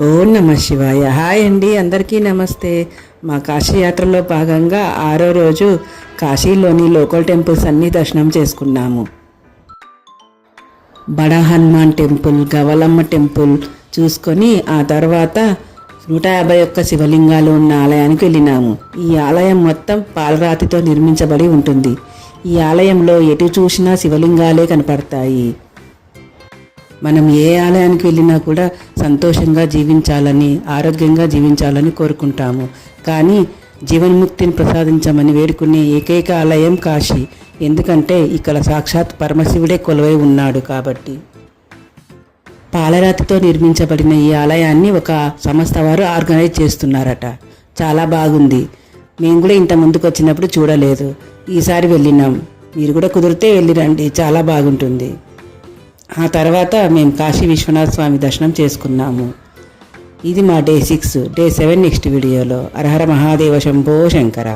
ఓం నమ శివాయ. హాయ్ అండి, అందరికీ నమస్తే. మా కాశీ యాత్రలో భాగంగా 6వ రోజు కాశీలోని లోకల్ టెంపుల్స్ అన్నీ దర్శనం చేసుకున్నాము. బడా హనుమాన్ టెంపుల్, గవలమ్మ టెంపుల్ చూసుకొని ఆ తర్వాత 151 శివలింగాలు ఉన్న ఆలయానికి వెళ్ళినాము. ఈ ఆలయం మొత్తం పాలరాతితో నిర్మించబడి ఉంటుంది. ఈ ఆలయంలో ఎటు చూసినా శివలింగాలే కనపడతాయి. మనం ఏ ఆలయానికి వెళ్ళినా కూడా సంతోషంగా జీవించాలని, ఆరోగ్యంగా జీవించాలని కోరుకుంటాము. కానీ జీవన్ముక్తిని ప్రసాదించమని వేడుకునే ఏకైక ఆలయం కాశీ. ఎందుకంటే ఇక్కడ సాక్షాత్ పరమశివుడే కొలువై ఉన్నాడు కాబట్టి. పాలరాతితో నిర్మించబడిన ఈ ఆలయాన్ని ఒక సంస్థ వారు ఆర్గనైజ్ చేస్తున్నారట. చాలా బాగుంది. మేము కూడా ఇంత ముందుకు వచ్చినప్పుడు చూడలేదు. ఈసారి వెళ్ళినాం. మీరు కూడా కుదిరితే వెళ్ళిరండి, చాలా బాగుంటుంది. ఆ తర్వాత మేము కాశీ విశ్వనాథ స్వామి దర్శనం చేసుకున్నాము. ఇది మా డే 6. డే 7 నెక్స్ట్ వీడియోలో. హర హర మహాదేవ శంభో శంకర.